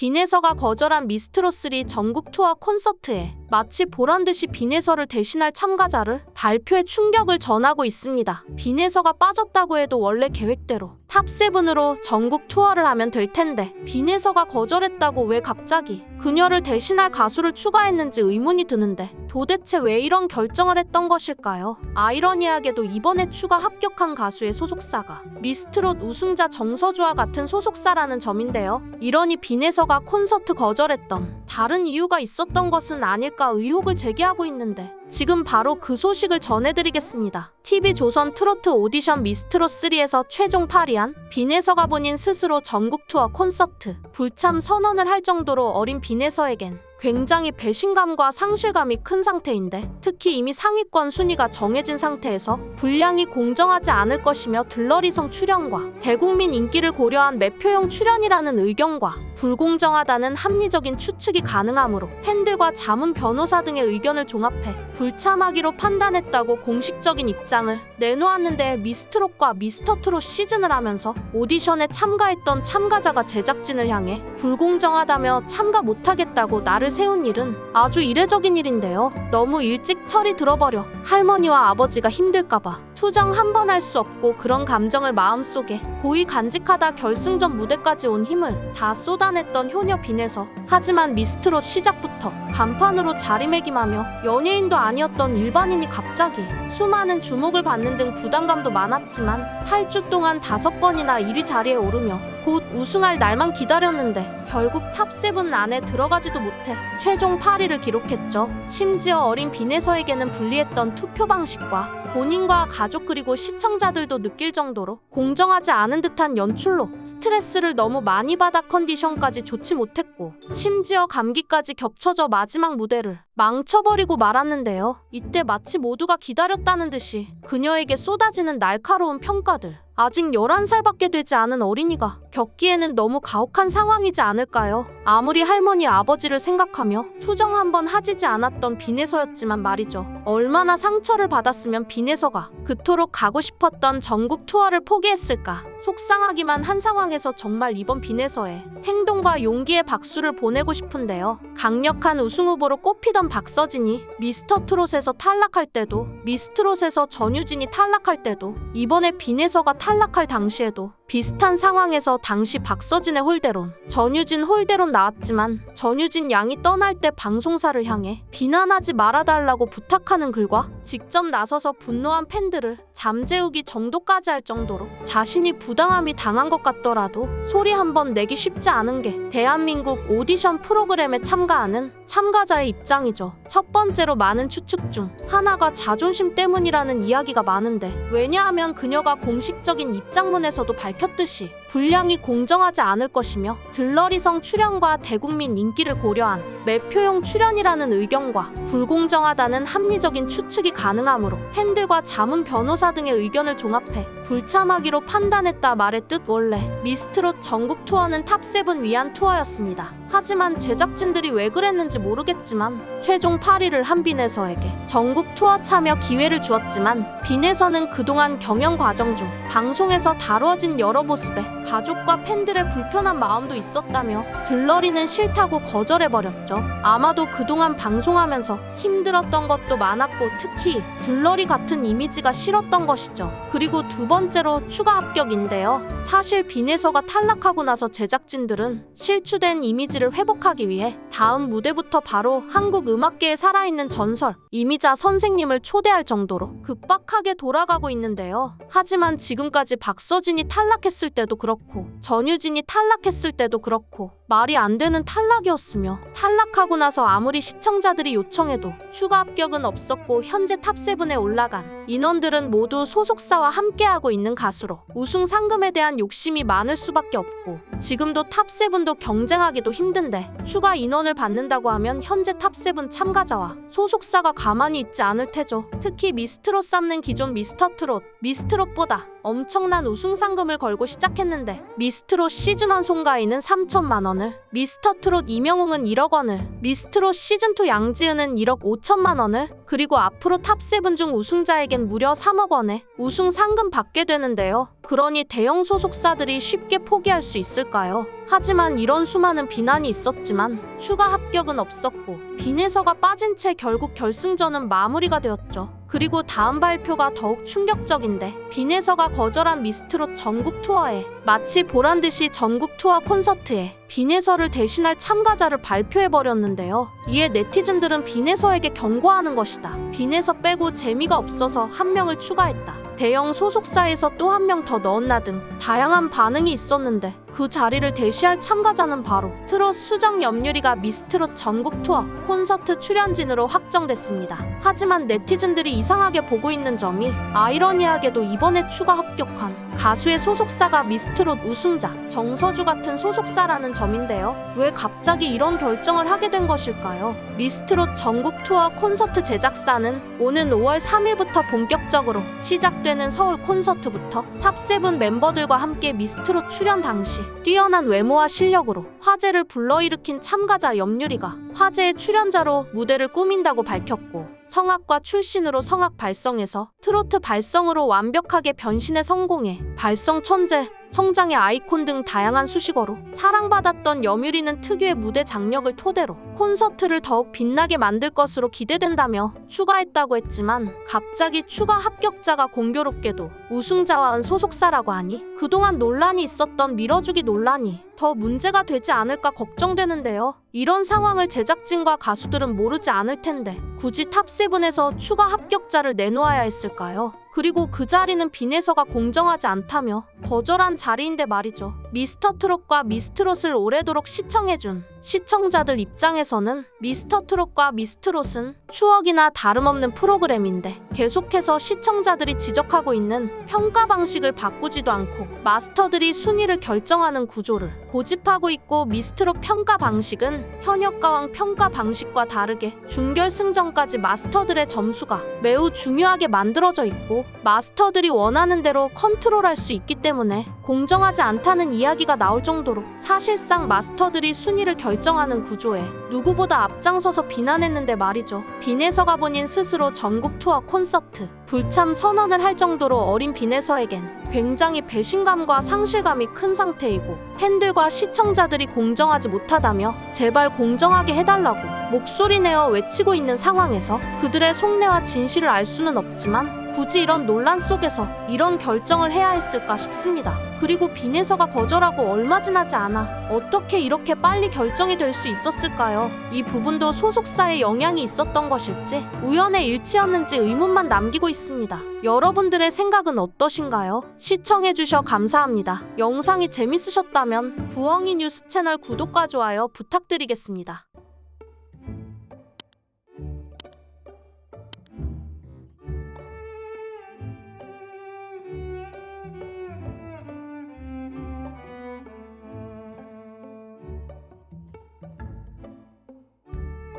빈에서가 거절한 미스트롯3 전국 투어 콘서트에 마치 보란듯이 빈에서를 대신할 참가자를 발표해 충격을 전하고 있습니다. 빈에서가 빠졌다고 해도 원래 계획대로 탑7으로 전국 투어를 하면 될 텐데 빈에서가 거절했다고 왜 갑자기 그녀를 대신할 가수를 추가했는지 의문이 드는데 도대체 왜 이런 결정을 했던 것일까요? 아이러니하게도 이번에 추가 합격한 가수의 소속사가 미스트롯 우승자 정서주와 같은 소속사라는 점인데요. 이러니 빈에서가 콘서트 거절했던 다른 이유가 있었던 것은 아닐까 의혹을 제기하고 있는데 지금 바로 그 소식을 전해드리겠습니다. TV조선 트로트 오디션 미스트롯3에서 최종 8위한 빈에서가 본인 스스로 전국 투어 콘서트 불참 선언을 할 정도로 어린 빈에서에겐 굉장히 배신감과 상실감이 큰 상태인데 특히 이미 상위권 순위가 정해진 상태에서 분량이 공정하지 않을 것이며 들러리성 출연과 대국민 인기를 고려한 매표용 출연이라는 의견과 불공정하다는 합리적인 추측이 가능하므로 팬들과 자문 변호사 등의 의견을 종합해 불참하기로 판단했다고 공식적인 입장을 내놓았는데 미스트롯과 미스터트롯 시즌을 하면서 오디션에 참가했던 참가자가 제작진을 향해 불공정하다며 참가 못하겠다고 나를 세운 일은 아주 이례적인 일인데요. 너무 일찍 철이 들어버려 할머니와 아버지가 힘들까봐 투정 한 번 할 수 없고 그런 감정을 마음속에 고이 간직하다 결승전 무대까지 온 힘을 다 쏟아냈던 효녀 빈에서 하지만 미스트롯 시작부터 간판으로 자리매김하며 연예인도 아니었던 일반인이 갑자기 수많은 주목을 받는 등 부담감도 많았지만 8주 동안 5번이나 1위 자리에 오르며 곧 우승할 날만 기다렸는데 결국 탑7 안에 들어가지도 못해 최종 8위를 기록했죠. 심지어 어린 빈에서에게는 불리했던 투표 방식과 본인과 가족 그리고 시청자들도 느낄 정도로 공정하지 않은 듯한 연출로 스트레스를 너무 많이 받아 컨디션까지 좋지 못했고 심지어 감기까지 겹쳐져 마지막 무대를 망쳐버리고 말았는데요. 이때 마치 모두가 기다렸다는 듯이 그녀에게 쏟아지는 날카로운 평가들. 아직 11살밖에 되지 않은 어린이가 겪기에는 너무 가혹한 상황이지 않을까요? 아무리 할머니 아버지를 생각하며 투정 한번 하지지 않았던 빈에서였지만 말이죠. 얼마나 상처를 받았으면 빈에서가 그토록 가고 싶었던 전국 투어를 포기했을까? 속상하기만 한 상황에서 정말 이번 빈에서의 행동과 용기에 박수를 보내고 싶은데요. 강력한 우승 후보로 꼽히던 박서진이 미스터트롯에서 탈락할 때도 미스트롯에서 전유진이 탈락할 때도 이번에 빈에서가 탈락할 당시에도 비슷한 상황에서 당시 박서진의 홀대론, 전유진 홀대론 나왔지만 전유진 양이 떠날 때 방송사를 향해 비난하지 말아달라고 부탁하는 글과 직접 나서서 분노한 팬들을 잠재우기 정도까지 할 정도로 자신이 부당함이 당한 것 같더라도 소리 한번 내기 쉽지 않은 게 대한민국 오디션 프로그램에 참가하는 참가자의 입장이죠. 첫 번째로 많은 추측 중 하나가 자존심 때문이라는 이야기가 많은데 왜냐하면 그녀가 공식적인 입장문에서도 밝혔듯이 분량이 공정하지 않을 것이며 들러리성 출연과 대국민 인기를 고려한 매표용 출연이라는 의견과 불공정하다는 합리적인 추측이 가능하므로 팬들과 자문 변호사 등의 의견을 종합해 불참하기로 판단했다 말했듯 원래 미스트롯 전국 투어는 탑7 위한 투어였습니다. 하지만 제작진들이 왜 그랬는지 모르겠지만 최종 8위를 한 빈에서에게 전국 투어 참여 기회를 주었지만 빈에서는 그동안 경영 과정 중 방송에서 다루어진 여러 모습에 가족과 팬들의 불편한 마음도 있었다며 들러리는 싫다고 거절해버렸죠. 아마도 그동안 방송하면서 힘들었던 것도 많았고 특히 들러리 같은 이미지가 싫었던 것이죠. 그리고 두 번째로 추가 합격인데요. 사실 빈에서가 탈락하고 나서 제작진들은 실추된 이미지를 회복하기 위해 다음 무대부터 바로 한국 음악계에 살아있는 전설 이미자 선생님을 초대할 정도로 급박하게 돌아가고 있는데요. 하지만 지금까지 박서진이 탈락했을 때도 그렇고 전유진이 탈락했을 때도 그렇고 말이 안 되는 탈락이었으며 탈락하고 나서 아무리 시청자들이 요청해도 추가 합격은 없었고 현재 탑7에 올라간 인원들은 모두 소속사와 함께하고 있는 가수로 우승 상금에 대한 욕심이 많을 수밖에 없고 지금도 탑7도 경쟁하기도 힘든데 추가 인원을 받는다고 하면 현재 탑7 참가자와 소속사가 가만히 있지 않을 테죠. 특히 미스트롯 삼는 기존 미스터트롯, 미스트롯보다 엄청난 우승 상금을 걸고 시작했는데 미스트롯 시즌1 송가인은 3천만 원을, 미스터트롯 이명웅은 1억 원을, 미스트롯 시즌2 양지은은 1억 5천만 원을, 그리고 앞으로 탑7 중 우승자에겐 무려 3억 원의 우승 상금 받게 되는데요. 그러니 대형 소속사들이 쉽게 포기할 수 있을까요? 하지만 이런 수많은 비난이 있었지만 추가 합격은 없었고 빈에서가 빠진 채 결국 결승전은 마무리가 되었죠. 그리고 다음 발표가 더욱 충격적인데 빈에서가 거절한 미스트롯 전국 투어에 마치 보란듯이 전국 투어 콘서트에 빈에서를 대신할 참가자를 발표해버렸는데요. 이에 네티즌들은 빈에서에게 경고하는 것이다. 빈에서 빼고 재미가 없어서 한 명을 추가했다. 대형 소속사에서 또 한 명 더 넣었나 등 다양한 반응이 있었는데 그 자리를 대시할 참가자는 바로 트롯 수정 염유리가 미스트롯 전국 투어 콘서트 출연진으로 확정됐습니다. 하지만 네티즌들이 이상하게 보고 있는 점이 아이러니하게도 이번에 추가 합격한 가수의 소속사가 미스트롯 우승자 정서주 같은 소속사라는 점인데요. 왜 갑자기 이런 결정을 하게 된 것일까요? 미스트롯 전국 투어 콘서트 제작사는 오는 5월 3일부터 본격적으로 시작되는 서울 콘서트부터 탑7 멤버들과 함께 미스트롯 출연 당시 뛰어난 외모와 실력으로 화제를 불러일으킨 참가자 염유리가 화제의 출연자로 무대를 꾸민다고 밝혔고 성악과 출신으로 성악 발성에서 트로트 발성으로 완벽하게 변신에 성공해 발성 천재, 성장의 아이콘 등 다양한 수식어로 사랑받았던 염유리는 특유의 무대 장력을 토대로 콘서트를 더욱 빛나게 만들 것으로 기대된다며 추가했다고 했지만 갑자기 추가 합격자가 공교롭게도 우승자와 은 소속사라고 하니 그동안 논란이 있었던 밀어주기 논란이 더 문제가 되지 않을까 걱정되는데요. 이런 상황을 제작진과 가수들은 모르지 않을 텐데 굳이 탑7에서 추가 합격자를 내놓아야 했을까요? 그리고 그 자리는 빈에서가 공정하지 않다며 거절한 자리인데 말이죠. 미스터트롯과 미스트롯을 오래도록 시청해준 시청자들 입장에서는 미스터트롯과 미스트롯은 추억이나 다름없는 프로그램인데 계속해서 시청자들이 지적하고 있는 평가 방식을 바꾸지도 않고 마스터들이 순위를 결정하는 구조를 고집하고 있고 미스트롯 평가 방식은 현역가왕 평가 방식과 다르게 준결승전까지 마스터들의 점수가 매우 중요하게 만들어져 있고 마스터들이 원하는 대로 컨트롤할 수 있기 때문에 공정하지 않다는 이야기가 나올 정도로 사실상 마스터들이 순위를 결정하는 구조에 누구보다 앞장서서 비난했는데 말이죠. 빈에서가 본인 스스로 전국 투어 콘서트 불참 선언을 할 정도로 어린 빈에서에겐 굉장히 배신감과 상실감이 큰 상태이고 팬들과 시청자들이 공정하지 못하다며 제발 공정하게 해달라고 목소리 내어 외치고 있는 상황에서 그들의 속내와 진실을 알 수는 없지만 굳이 이런 논란 속에서 이런 결정을 해야 했을까 싶습니다. 그리고 빈에서가 거절하고 얼마 지나지 않아 어떻게 이렇게 빨리 결정이 될 수 있었을까요? 이 부분도 소속사에 영향이 있었던 것일지 우연의 일치였는지 의문만 남기고 있습니다. 여러분들의 생각은 어떠신가요? 시청해주셔 감사합니다. 영상이 재밌으셨다면 부엉이 뉴스 채널 구독과 좋아요 부탁드리겠습니다.